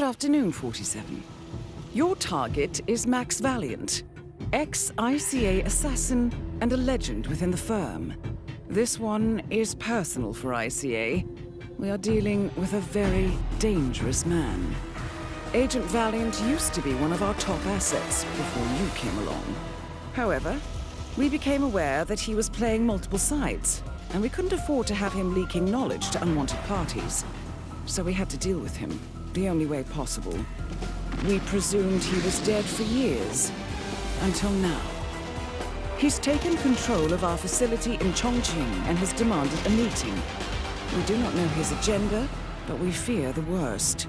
Good afternoon, 47. Your target is Max Valiant, ex-ICA assassin and a legend within the firm. This one is personal for ICA. We are dealing with a very dangerous man. Agent Valiant used to be one of our top assets before you came along. However, we became aware that he was playing multiple sides, and we couldn't afford to have him leaking knowledge to unwanted parties. So we had to deal with him, the only way possible. We presumed he was dead for years, until now. He's taken control of our facility in Chongqing and has demanded a meeting. We do not know his agenda, but we fear the worst.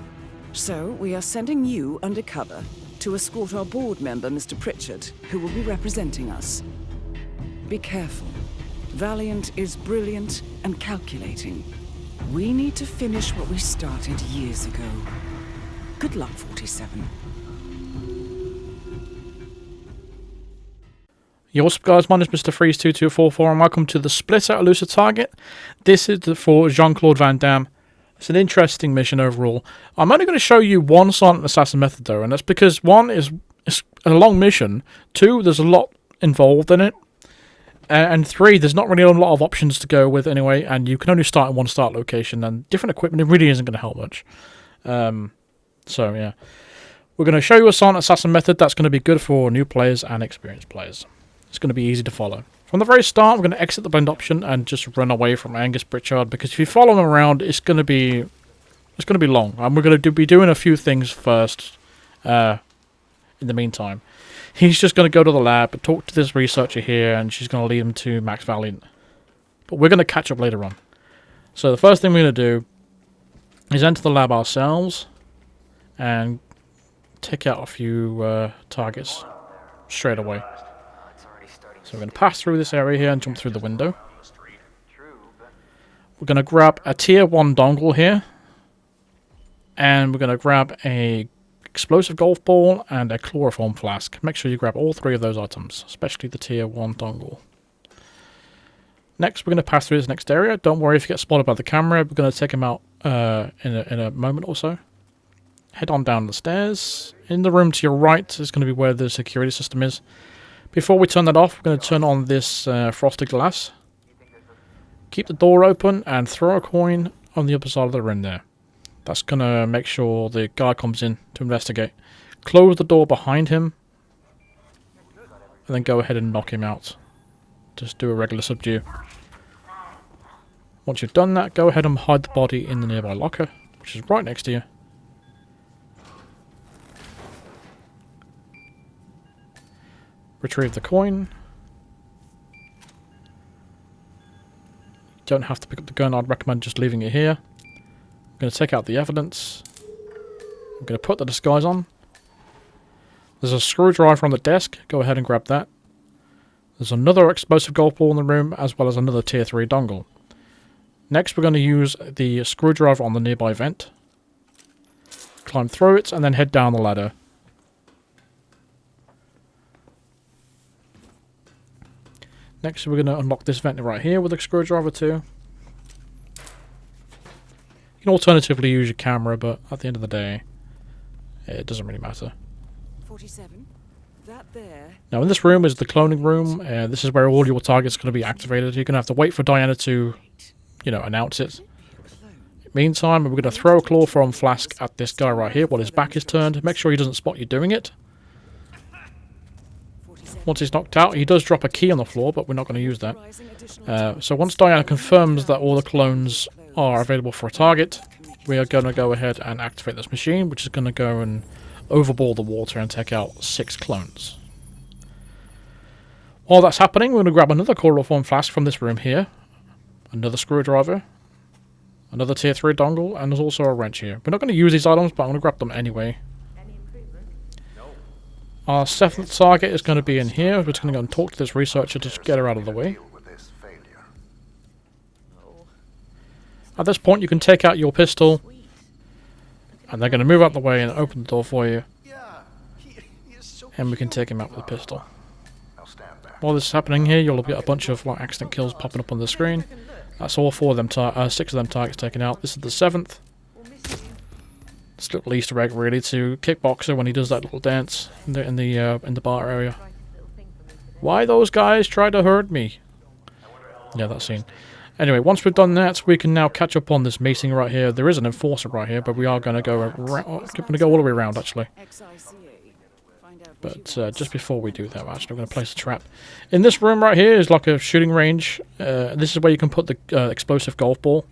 So we are sending you undercover to escort our board member, Mr. Pritchard, who will be representing us. Be careful. Valiant is brilliant and calculating. We need to finish what we started years ago. Good luck, 47. Yo, what's up guys, my name is Mr. Freeze2244 and welcome to the Splitter Elusive Target. This is for Jean-Claude Van Damme. It's an interesting mission overall. I'm only going to show you one silent assassin method though, and that's because one is it's a long mission, two, there's a lot involved in it, and three, there's not really a lot of options to go with anyway, and you can only start in one start location, and different equipment it really isn't going to help much. So yeah, we're going to show you a silent assassin method that's going to be good for new players and experienced players. It's going to be easy to follow. From the very start, we're going to exit the blend option and just run away from Angus Pritchard, because if you follow him around, it's going to be long, and we're going to be doing a few things first. In the meantime, he's just going to go to the lab and talk to this researcher here, and she's going to lead him to Max Valiant. But we're going to catch up later on. So the first thing we're going to do is enter the lab ourselves and take out a few targets straight away. So we're going to pass through this area here and jump through the window. We're going to grab a tier 1 dongle here. And we're going to grab a explosive golf ball and a chloroform flask. Make sure you grab all three of those items, especially the tier 1 dongle. Next, we're going to pass through this next area. Don't worry if you get spotted by the camera. We're going to take him out in a moment or so. Head on down the stairs. In the room to your right is going to be where the security system is. Before we turn that off, we're going to turn on this frosted glass. Keep the door open and throw a coin on the other side of the room there. That's going to make sure the guy comes in to investigate. Close the door behind him. And then go ahead and knock him out. Just do a regular subdue. Once you've done that, go ahead and hide the body in the nearby locker, which is right next to you. Retrieve the coin. You don't have to pick up the gun. I'd recommend just leaving it here. I'm going to take out the evidence. I'm going to put the disguise on. There's a screwdriver on the desk. Go ahead and grab that. There's another explosive golf ball in the room, as well as another tier 3 dongle. Next, we're going to use the screwdriver on the nearby vent. Climb through it, and then head down the ladder. Next, we're going to unlock this vent right here with a screwdriver too. You can alternatively use your camera, but at the end of the day, it doesn't really matter. 47. That there. Now, in this room is the cloning room. This is where all your targets are going to be activated. You're going to have to wait for Diana to, announce it. Meantime, we're going to throw a chloroform flask at this guy right here while his back is turned. Make sure he doesn't spot you doing it. Once he's knocked out, he does drop a key on the floor, but we're not going to use that. So once Diana confirms that all the clones are available for a target, we are going to go ahead and activate this machine, which is going to go and overball the water and take out 6 clones. While that's happening, we're going to grab another chloroform flask from this room here, another screwdriver, another tier 3 dongle, and there's also a wrench here. We're not going to use these items, but I'm going to grab them anyway. Our 7th target is going to be in here. We're just going to go and talk to this researcher to get her out of the way. At this point, you can take out your pistol, and they're going to move out the way and open the door for you. And we can take him out with a pistol. While this is happening here, you'll get a bunch of accident kills popping up on the screen. That's all 6 of them targets taken out. This is the 7th. It's a little Easter egg, really, to Kickboxer when he does that little dance in the bar area. Why those guys try to hurt me? Yeah, that scene. Anyway, once we've done that, we can now catch up on this meeting right here. There is an enforcer right here, but we are going to go all the way around, actually. But just before we do that, actually, I'm going to place a trap. In this room right here is like a shooting range. This is where you can put the explosive golf ball.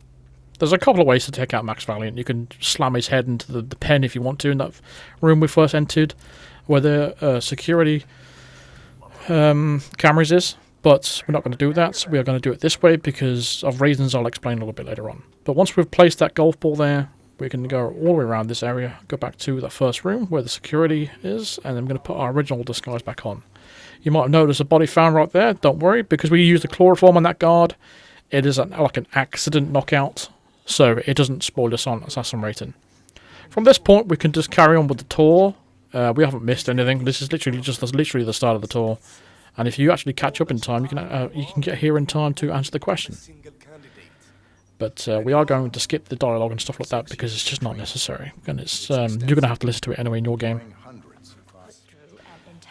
There's a couple of ways to take out Max Valiant. You can slam his head into the pen if you want to in that room we first entered, where the security cameras is. But we're not going to do that. We are going to do it this way because of reasons I'll explain a little bit later on. But once we've placed that golf ball there, we can go all the way around this area, go back to the first room where the security is, and I'm going to put our original disguise back on. You might have noticed a body found right there. Don't worry, because we used the chloroform on that guard. It is like an accident knockout, so it doesn't spoil us on assassin rating. From this point, we can just carry on with the tour. We haven't missed anything. This is literally the start of the tour. And if you actually catch up in time, you can get here in time to answer the question. But we are going to skip the dialogue and stuff like that because it's just not necessary. And it's you're going to have to listen to it anyway in your game.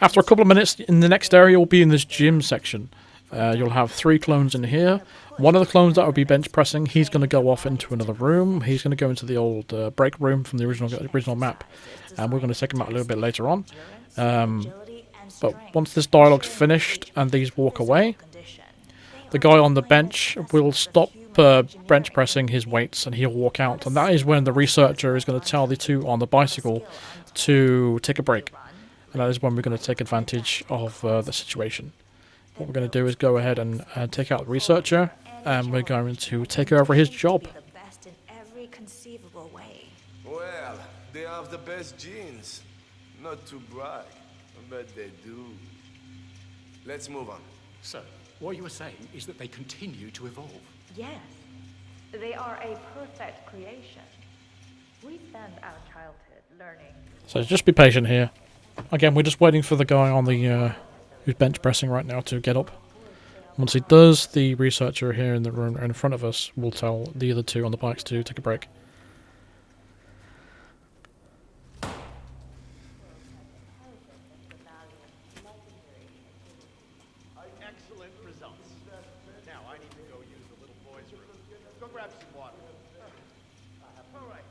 After a couple of minutes, in the next area, we'll be in this gym section. You'll have 3 clones in here. One of the clones that will be bench pressing, he's going to go off into another room. He's going to go into the old break room from the original map. And we're going to take him out a little bit later on. But once this dialogue's finished and these walk away, the guy on the bench will stop bench pressing his weights and he'll walk out. And that is when the researcher is going to tell the 2 on the bicycle to take a break. And that is when we're going to take advantage of the situation. What we're going to do is go ahead and take out the researcher, and we're going to take over his job. Well, they have the best genes. Not to brag, but they do. Let's move on. So, what you were saying is that they continue to evolve. Yes, they are a perfect creation. We spend our childhood learning. So just be patient here. Again, we're just waiting for the guy on the who's bench pressing right now to get up. Once he does, the researcher here in the room in front of us will tell the other 2 on the bikes to take a break. Excellent results. Now I need to go use the little boy's room. Go grab some water. All right.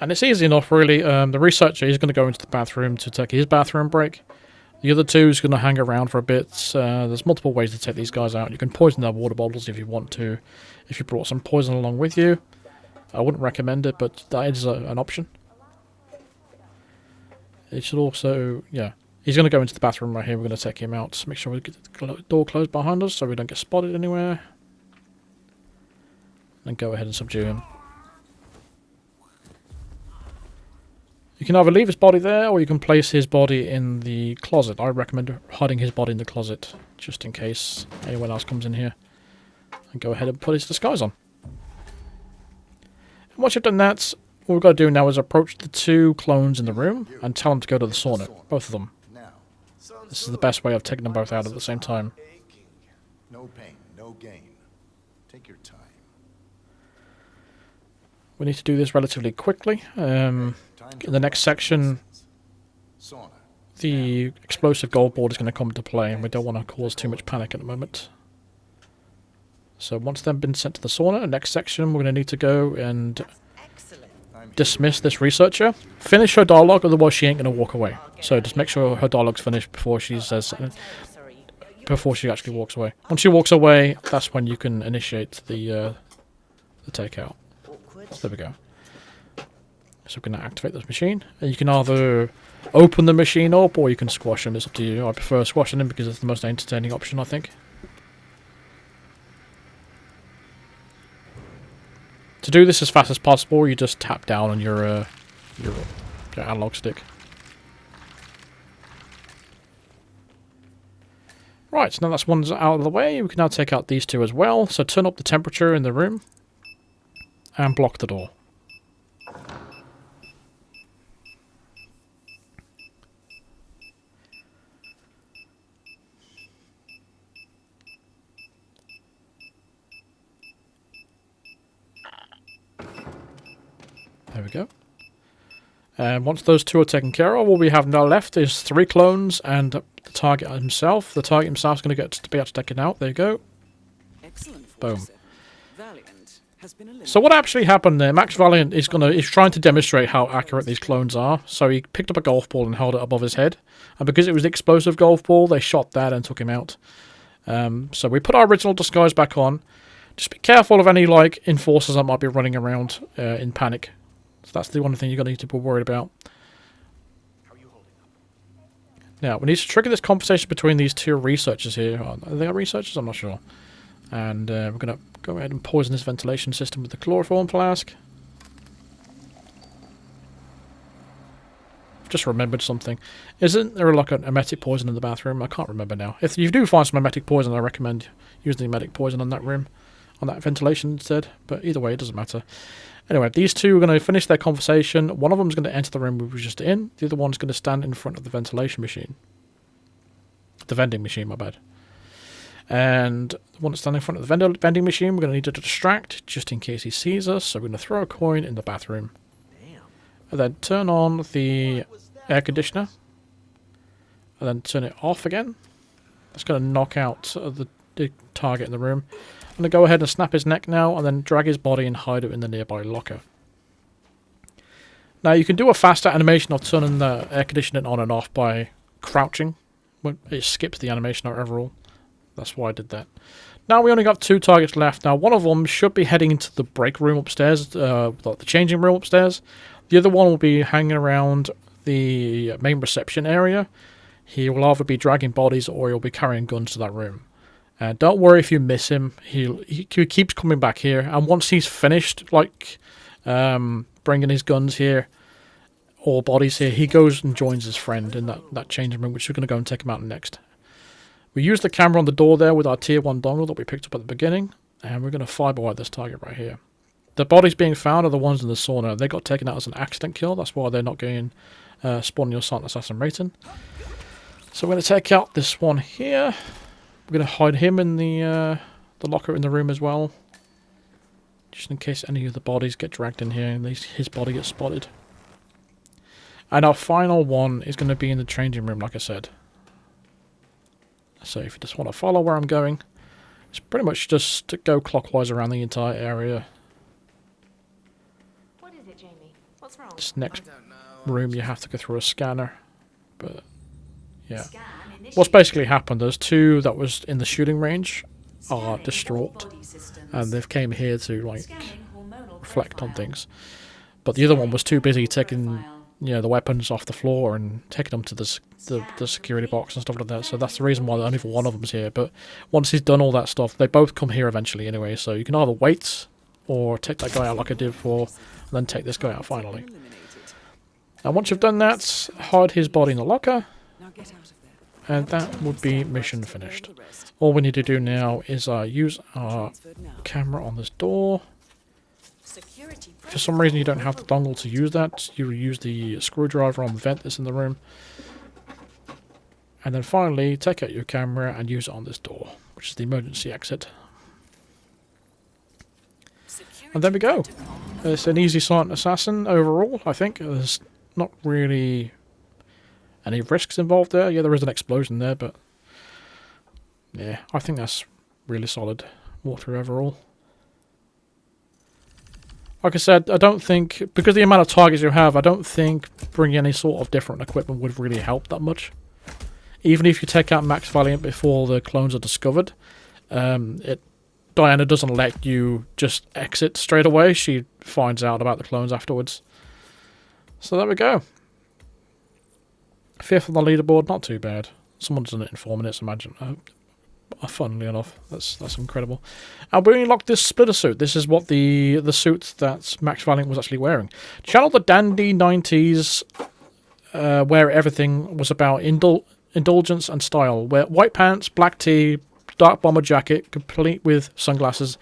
And it's easy enough, really. The researcher is going to go into the bathroom to take his bathroom break. The other 2 is going to hang around for a bit. There's multiple ways to take these guys out. You can poison their water bottles if you want to. If you brought some poison along with you, I wouldn't recommend it, but that is an option. It should also, yeah. He's going to go into the bathroom right here. We're going to take him out. Make sure we get the door closed behind us so we don't get spotted anywhere. And go ahead and subdue him. You can either leave his body there, or you can place his body in the closet. I recommend hiding his body in the closet, just in case anyone else comes in here. And go ahead and put his disguise on. And once you've done that, what we've got to do now is approach the 2 clones in the room and tell them to go to the sauna, both of them. This is the best way of taking them both out at the same time. No pain, no gain. Take your time. We need to do this relatively quickly. In the next section, the explosive gold board is going to come into play, and we don't want to cause too much panic at the moment. So once they've been sent to the sauna, the next section we're going to need to go and dismiss this researcher. Finish her dialogue, otherwise she ain't going to walk away. So just make sure her dialogue's finished before she says, before she actually walks away. Once she walks away, that's when you can initiate the takeout. There we go. So we're going to activate this machine, and you can either open the machine up or you can squash him. It's up to you. I prefer squashing him because it's the most entertaining option, I think. To do this as fast as possible, you just tap down on your analog stick. Right, so now that's one's out of the way. We can now take out these 2 as well. So turn up the temperature in the room and block the door. There we go. And once those two are taken care of, all we have now left is 3 clones and the target himself. The target himself is going to get to be able to take it out. There you go. Excellent. Boom. 47. Valiant has been eliminated. So what actually happened there? Max Valiant is trying to demonstrate how accurate these clones are. So he picked up a golf ball and held it above his head, and because it was the explosive golf ball, they shot that and took him out. So we put our original disguise back on. Just be careful of any like enforcers that might be running around in panic. So that's the one thing you're going to need to be worried about. How are you holding up? Now we need to trigger this conversation between these 2 researchers here. Are they researchers? I'm not sure. And we're going to go ahead and poison this ventilation system with the chloroform flask. Just remembered something. Isn't there like an emetic poison in the bathroom? I can't remember now. If you do find some emetic poison, I recommend using the emetic poison on that room, on that ventilation instead. But either way, it doesn't matter. Anyway, these 2 are going to finish their conversation. One of them is going to enter the room we were just in. The other one's going to stand in front of the ventilation machine. The vending machine, my bad. And the one that's standing in front of the vending machine, we're going to need to distract just in case he sees us. So we're going to throw a coin in the bathroom. And then turn on the air conditioner. And then turn it off again. That's going to knock out the target in the room. I'm going to go ahead and snap his neck now and then drag his body and hide it in the nearby locker. Now you can do a faster animation of turning the air conditioning on and off by crouching. It skips the animation overall. That's why I did that. Now we only got 2 targets left. Now one of them should be heading into the break room upstairs, the changing room upstairs. The other one will be hanging around the main reception area. He will either be dragging bodies or he'll be carrying guns to that room. Don't worry if you miss him. He keeps coming back here, and once he's finished, like bringing his guns here or bodies here, he goes and joins his friend in that changing room, which we're going to go and take him out next. We use the camera on the door there with our tier 1 dongle that we picked up at the beginning, and we're going to fiberwire this target right here. The bodies being found are the ones in the sauna. They got taken out as an accident kill. That's why they're not getting spawning your silent assassin rating. So we're going to take out this one here. We're going to hide him in the locker in the room as well, just in case any of the bodies get dragged in here and his body gets spotted. And our final one is going to be in the changing room, like I said. So if you just want to follow where I'm going, it's pretty much just to go clockwise around the entire area. What is it, Jamie? What's wrong? This next room you have to go through a scanner, but yeah. What's basically happened, there's 2 that was in the shooting range are distraught, and they've came here to like reflect on things. But the other one was too busy taking the weapons off the floor and taking them to the security box and stuff like that. So that's the reason why only one of them's here. But once he's done all that stuff, they both come here eventually anyway. So you can either wait or take that guy out like I did before, and then take this guy out finally. Now once you've done that, hide his body in the locker. Now get out of there. And that would be mission finished. All we need to do now is use our camera on this door. For some reason you don't have the dongle to use that. You use the screwdriver on the vent that's in the room. And then finally take out your camera and use it on this door, which is the emergency exit. And there we go. It's an easy silent assassin overall, I think. There's not really any risks involved there. Yeah, there is an explosion there, but yeah, I think that's really solid walkthrough overall. Like I said, I don't think, because the amount of targets you have, I don't think bringing any sort of different equipment would really help that much. Even if you take out Max Valiant before the clones are discovered, Diana doesn't let you just exit straight away. She finds out about the clones afterwards. So there we go. 5th on the leaderboard, not too bad. Someone's done it in 4 minutes, imagine. Funnily enough, that's incredible. And we unlocked this splitter suit. This is what the suit that Max Valiant was actually wearing. Channel the dandy 90s, where everything was about indulgence and style. Wear white pants, black tee, dark bomber jacket, complete with sunglasses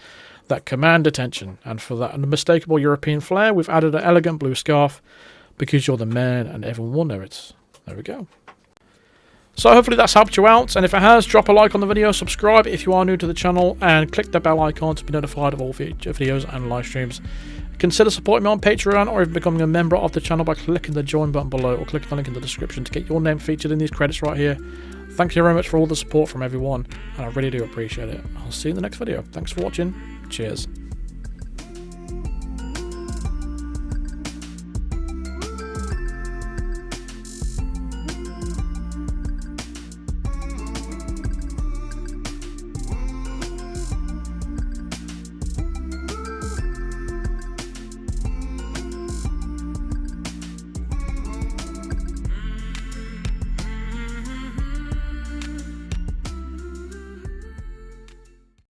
that command attention. And for that unmistakable European flair, we've added an elegant blue scarf, because you're the man and everyone will know it. There we go. So hopefully that's helped you out, and if it has, drop a like on the video, subscribe if you are new to the channel, and click the bell icon to be notified of all videos and live streams Consider supporting me on Patreon or even becoming a member of the channel by clicking the join button below or clicking the link in the description to get your name featured in these credits right here. Thank you very much for all the support from everyone, and I really do appreciate it. I'll see you in the next video. Thanks for watching. Cheers.